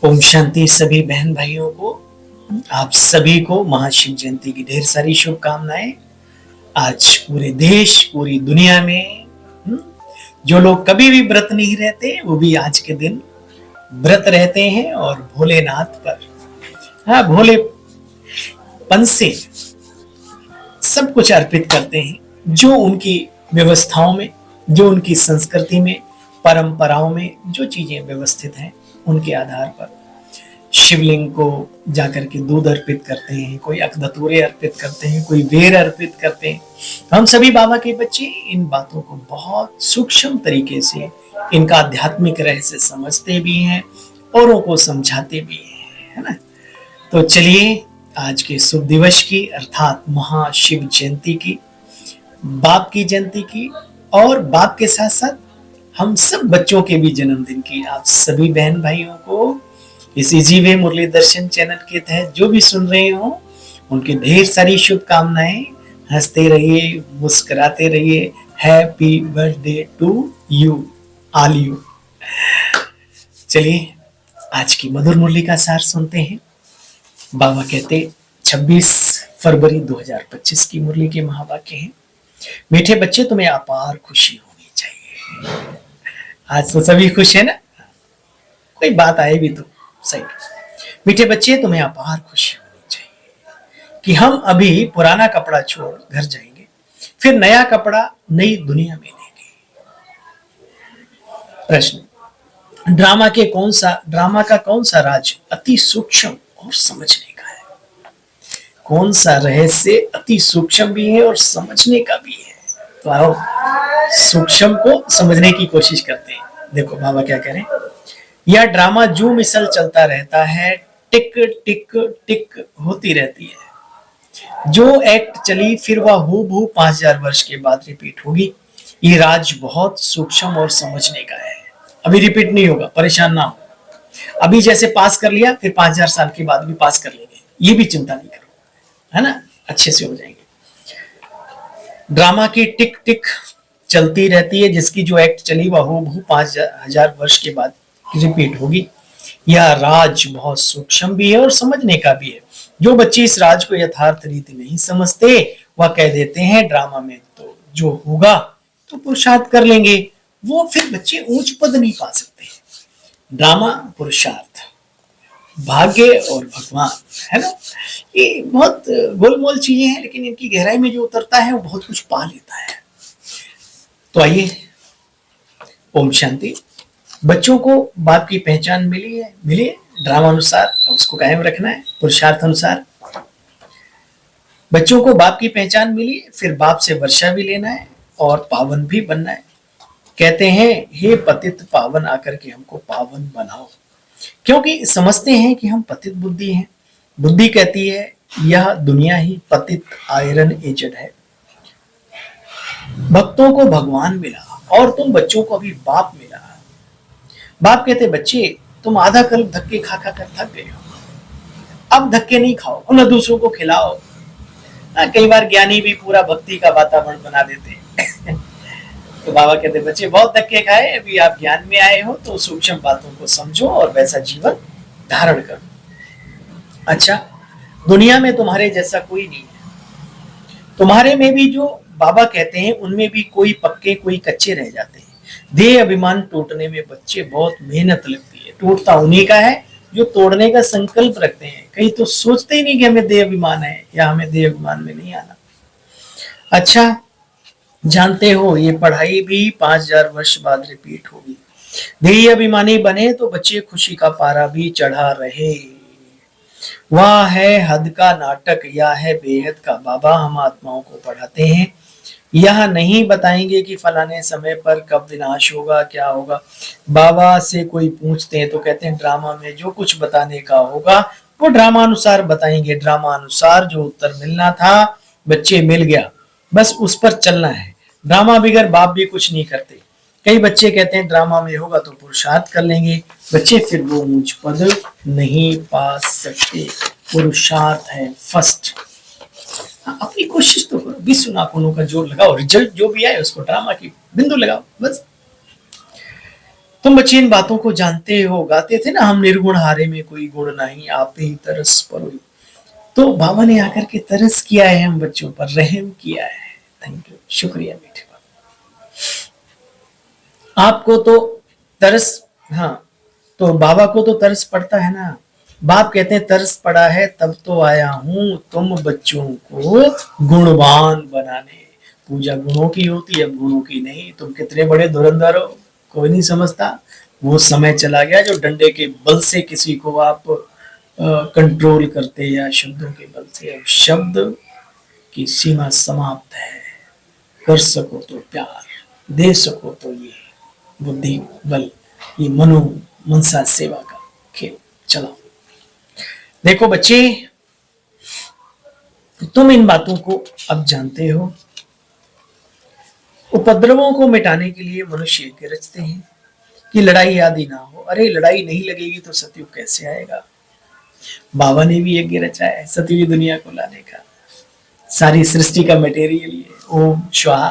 ओम शांति सभी बहन भाइयों को। आप सभी को महाशिव जयंती की ढेर सारी शुभकामनाएं। आज पूरे देश पूरी दुनिया में जो लोग कभी भी व्रत नहीं रहते वो भी आज के दिन व्रत रहते हैं और भोलेनाथ पर भोलेपन से सब कुछ अर्पित करते हैं। जो उनकी व्यवस्थाओं में, जो उनकी संस्कृति में, परंपराओं में जो चीजें व्यवस्थित हैं उनके आधार पर शिवलिंग को जाकर के दूध अर्पित करते हैं, कोई अकधतूरे अर्पित करते हैं, कोई बेर अर्पित करते हैं। हम सभी बाबा के बच्चे इन बातों को बहुत सूक्ष्म तरीके से इनका आध्यात्मिक रहस्य समझते भी हैं, औरों को समझाते भी हैं, है ना। तो चलिए आज के शुभ दिवस की अर्थात महाशिव जयंती की, बाप की जयंती की और बाप के साथ साथ हम सब बच्चों के भी जन्मदिन की आप सभी बहन भाइयों को इस इजी वे मुरली दर्शन चैनल के तहत जो भी सुन रहे हो उनके ढेर सारी शुभकामनाएं। हंसते रहिए, मुस्कुराते रहिए। Happy birthday to you all you. चलिए आज की मधुर मुरली का सार सुनते हैं। बाबा कहते 26 फरवरी 2025 की मुरली के महावाक्य हैं। मीठे बच्चे तुम्हें अपार खुशी होनी चाहिए। आज तो सभी खुश है ना, कोई बात आए भी तो सही। मीठे बच्चे तुम्हें अपार खुशी होनी चाहिए कि हम अभी पुराना कपड़ा छोड़ घर जाएंगे, फिर नया कपड़ा नई दुनिया में लेंगे। प्रश्न, ड्रामा का कौन सा राज अति सूक्ष्म और समझने का है? कौन सा रहस्य अति सूक्ष्म भी है और समझने का भी है? तो आओ सूक्ष्म को समझने की कोशिश करते हैं। देखो बाबा क्या कह रहे हैं। यह ड्रामा जो मिसल चलता रहता है, टिक टिक टिक होती रहती है। जो एक्ट चली फिर वह हूबहू 5000 वर्ष के बाद रिपीट होगी। ये राज बहुत सूक्ष्म और समझने का है। अभी रिपीट नहीं होगा, परेशान ना हो। अभी जैसे पास कर लिया फिर 5000 साल के बाद भी पास कर लेंगे, ये भी चिंता नहीं करो, है ना, अच्छे से हो जाएंगे। ड्रामा की टिक टिक चलती रहती है, जिसकी जो एक्ट चली वह हूबहू 5000 वर्ष के बाद रिपीट होगी। यह राज बहुत सूक्ष्म भी है और समझने का भी है। जो बच्चे इस राज को यथार्थ रीति नहीं समझते वह कह देते हैं ड्रामा में तो जो होगा तो पुरुषार्थ कर लेंगे। वो फिर बच्चे ऊंच पद नहीं पा सकते। ड्रामा, पुरुषार्थ, भाग्य और भगवान, है ना, ये बहुत गोलमोल चीजें हैं, लेकिन इनकी गहराई में जो उतरता है वो बहुत कुछ पा लेता है। तो आइए, ओम शांति। बच्चों को बाप की पहचान मिली है ड्रामा अनुसार, उसको कायम रखना है। पुरुषार्थ अनुसार बच्चों को बाप की पहचान मिली, फिर बाप से वर्षा भी लेना है और पावन भी बनना है। कहते हैं हे पतित पावन आकर के हमको पावन बनाओ, क्योंकि समझते हैं कि हम पतित बुद्धि हैं। बुद्धि कहती है यह दुनिया ही पतित आयरन एजेड है। भक्तों को भगवान मिला और तुम बच्चों को अभी बाप मिला। बाप कहते बच्चे तुम आधा कल्प धक्के खा खा कर थक गए हो, अब धक्के नहीं खाओ और न दूसरों को खिलाओ। कई बार ज्ञानी भी पूरा भक्ति का वातावरण बना देते हैं। तो बाबा कहते बच्चे बहुत धक्के खाए, अभी आप ज्ञान में आए हो तो सूक्ष्म बातों को समझो और वैसा जीवन धारण करो। अच्छा, दुनिया में तुम्हारे जैसा कोई नहीं है। तुम्हारे में भी जो बाबा कहते हैं उनमें भी कोई पक्के कोई कच्चे रह जाते हैं। देह अभिमान टूटने में बच्चे बहुत मेहनत लगती है। टूटता उन्हीं का है जो तोड़ने का संकल्प रखते हैं। कहीं तो सोचते ही नहीं कि हमें देह अभिमान है या हमें देह अभिमान में नहीं आना। अच्छा, जानते हो ये पढ़ाई भी 5000 वर्ष बाद रिपीट होगी। देह अभिमानी बने तो बच्चे खुशी का पारा भी चढ़ा रहे। वह है हद का नाटक या है बेहद का। बाबा हम आत्माओं को पढ़ाते हैं, यह नहीं बताएंगे कि फलाने समय पर कब विनाश होगा, क्या होगा। बाबा से कोई पूछते हैं तो कहते हैं ड्रामा में जो कुछ बताने का होगा वो ड्रामा अनुसार बताएंगे। ड्रामा अनुसार जो उत्तर मिलना था बच्चे मिल गया, बस उस पर चलना है। ड्रामा बिगर बाप भी कुछ नहीं करते। कई बच्चे कहते हैं ड्रामा में होगा तो पुरुषार्थ कर लेंगे। बच्चे फिर वो ऊंच पद नहीं पा सकते। पुरुषार्थ है फर्स्ट। अपनी कोशिश तो करो, 20 नाखूनों का जोर लगाओ, रिजल्ट जो भी आए उसको ड्रामा की बिंदु लगाओ बस। तुम बच्चे इन बातों को जानते हो, गाते थे ना हम निर्गुण हारे में कोई गुण नहीं, आप ही तरस परोई। तो बाबा ने आकर के तरस किया है हम बच्चों पर, रहम किया है। थैंक यू, शुक्रिया मीठे बाबा। आपको तो तरस, हाँ, तो बाबा को तो तरस पड़ता है ना। बाप कहते हैं तरस पड़ा है तब तो आया हूं तुम बच्चों को गुणवान बनाने। पूजा गुणों की होती है, गुणों की नहीं। तुम कितने बड़े धुरंधर हो, कोई नहीं समझता। वो समय चला गया जो डंडे के बल से किसी को आप कंट्रोल करते, या शब्दों के बल से। अब शब्द की सीमा समाप्त है। कर सको तो प्यार, दे सको तो ये बुद्धि बल, ये मनो मनसा सेवा का खेल चलाओ। देखो बच्चे, तुम इन बातों को अब जानते हो। उपद्रवों को मिटाने के लिए मनुष्य यज्ञ रचते हैं कि लड़ाई आदि ना हो। अरे लड़ाई नहीं लगेगी तो सतयुग कैसे आएगा। बाबा ने भी यज्ञ रचा है सतयुगी दुनिया को लाने का। सारी सृष्टि का मटेरियल ये ओम स्वाहा।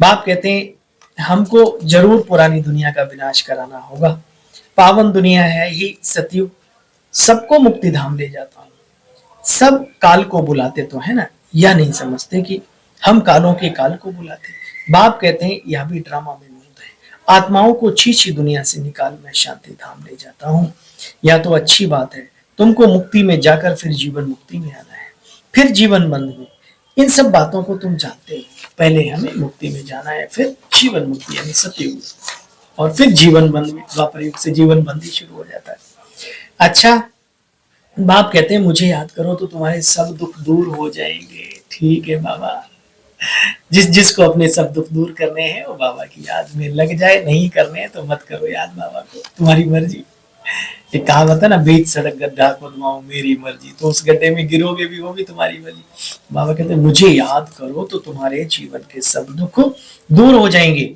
बाप कहते हैं हमको जरूर पुरानी दुनिया का विनाश कराना होगा। पावन दुनिया है ही सतयुग, सबको मुक्ति धाम ले जाता हूं। सब काल को बुलाते तो है ना, या नहीं समझते कि हम कालों के काल को बुलाते। बाप कहते हैं यह भी ड्रामा में मूड है। आत्माओं को छीछी दुनिया से निकाल मैं शांति धाम ले जाता हूं। या तो अच्छी बात है, तुमको मुक्ति में जाकर फिर जीवन मुक्ति में आना है, फिर जीवन बंद में। इन सब बातों को तुम जानते हो। पहले हमें मुक्ति में जाना है, फिर जीवन मुक्ति यानी सतयुग, और फिर जीवन बंद में। द्वापर युग से जीवन बंद ही शुरू हो जाता है। अच्छा, बाप कहते हैं मुझे याद करो तो तुम्हारे सब दुख दूर हो जाएंगे। ठीक है बाबा, जिस जिसको अपने सब दुख दूर करने हैं वो बाबा की याद में लग जाए। नहीं करने हैं तो मत करो याद बाबा को, तुम्हारी मर्जी। एक कहावत है ना, बीच सड़क गड्ढा खुदवाओ मेरी मर्जी, तो उस गड्ढे में गिरोगे भी, वो भी तुम्हारी मर्जी। बाबा कहते हैं मुझे याद करो तो तुम्हारे जीवन के सब दुख दूर हो जाएंगे,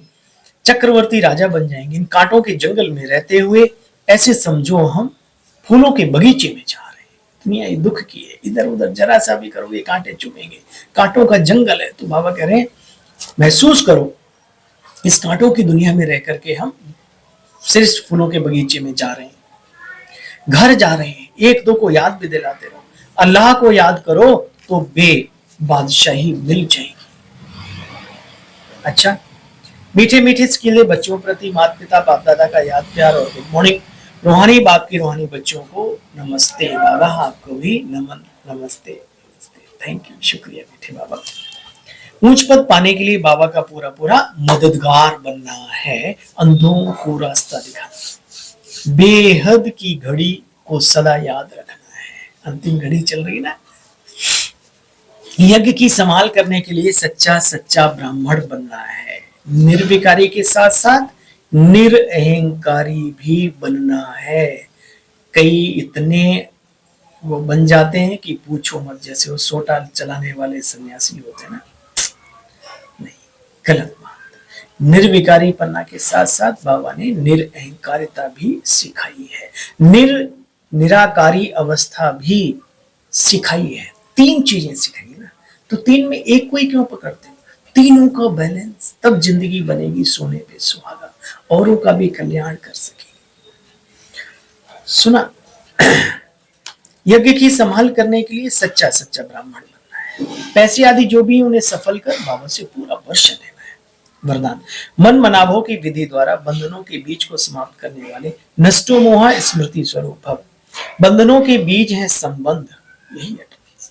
चक्रवर्ती राजा बन जाएंगे। इन कांटों के जंगल में रहते हुए ऐसे समझो हम फूलों के बगीचे में जा रहे हैं। दुनिया ये दुख की है, इधर उधर जरा सा भी करोगे कांटे चुभेंगे। कांटों का जंगल है। तो बाबा कह रहे हैं महसूस करो इस कांटों की दुनिया में रह करके हम श्रेष्ठ फूलों के बगीचे में जा रहे हैं, घर जा रहे हैं। एक दो को याद भी दिलाते रहो। अल्लाह को याद करो तो बे बादशाही मिल जाएगी। अच्छा, मीठे मीठे स्किले बच्चों प्रति माता पिता बाप दादा का याद प्यार और गुड मॉर्निंग। रूहानी बाप की रूहानी बच्चों को नमस्ते। बाबा आपको भी नमन, नमस्ते नमस्ते। थैंक यू, शुक्रिया मीठे बाबा। ऊंच पद पाने के लिए बाबा का पूरा पूरा मददगार बनना है, अंधों को रास्ता दिखाना, बेहद की घड़ी को सदा याद रखना है। अंतिम घड़ी चल रही ना। यज्ञ की संभाल करने के लिए सच्चा सच्चा ब्राह्मण बनना है। निर्विकारी के साथ साथ निरअहंकारी भी बनना है। कई इतने वो बन जाते हैं कि पूछो मत, जैसे वो सोटा चलाने वाले सन्यासी होते हैं ना। नहीं, गलत बात। निर्विकारी पन्ना के साथ साथ बाबा ने निरअहंकारिता भी सिखाई है, निराकारी अवस्था भी सिखाई है। तीन चीजें सिखाई है ना, तो तीन में एक को ही क्यों पकड़ते हो? तीनों का बैलेंस, तब जिंदगी बनेगी सोने पे सुहागा, औरों का भी कल्याण कर सकेगी। सुना, यज्ञ की संभाल करने के लिए सच्चा सच्चा ब्राह्मण बनना है। पैसे आदि जो भी उन्हें सफल कर बाबा से पूरा वर्ष लेना है। वरदान, मन मनाभों की विधि द्वारा बंधनों के बीज को समाप्त करने वाले नष्टो मोह स्मृति स्वरूप भव। बंधनों के बीज है संबंध, यही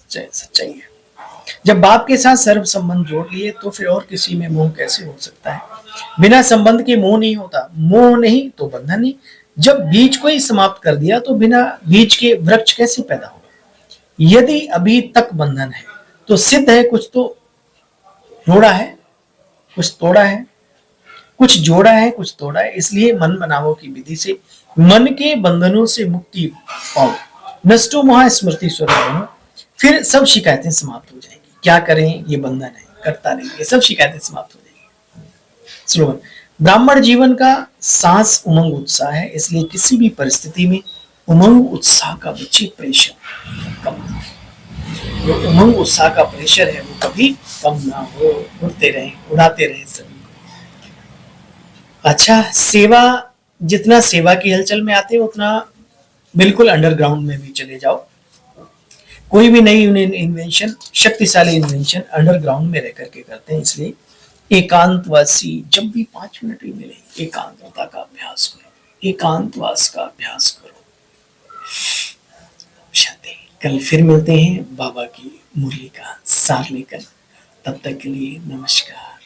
सच्चाई है। जब बाप के साथ सर्व संबंध जोड़ लिए तो फिर और किसी में मोह कैसे हो सकता है? बिना संबंध के मोह नहीं होता, मोह नहीं तो बंधन नहीं। जब बीज को ही समाप्त कर दिया तो बिना बीज के वृक्ष कैसे पैदा होगा? यदि अभी तक बंधन है तो सिद्ध है कुछ तो जोड़ा है, कुछ तोड़ा है, कुछ जोड़ा है, कुछ तोड़ा है। इसलिए मन बनावों की विधि से मन के बंधनों से मुक्ति पाओ, नष्टो मोह स्मृति स्वरूप बनो, फिर सब शिकायतें समाप्त हो जाएंगी। क्या करें, ये बंधन है, करता नहीं, ये सब शिकायतें समाप्त हो जाएंगी। स्लोगन, ब्राह्मण जीवन का सांस उमंग उत्साह है, इसलिए किसी भी परिस्थिति में उमंग उत्साह का बच्चे प्रेशर कम ना हो। जो उमंग उत्साह का प्रेशर है वो कभी कम ना हो। उड़ते रहें, उड़ाते रहें सभी को। अच्छा, सेवा, जितना सेवा की हलचल में आते हो उतना बिल्कुल अंडरग्राउंड में भी चले जाओ। कोई भी नई इन्वेंशन, शक्तिशाली इन्वेंशन अंडरग्राउंड में रह करके करते हैं, इसलिए एकांतवासी जब भी 5 मिनट भी मिले एकांतता का अभ्यास करो, एकांतवास का अभ्यास करो। शांति। कल फिर मिलते हैं बाबा की मुरली का सार लेकर, तब तक के लिए नमस्कार।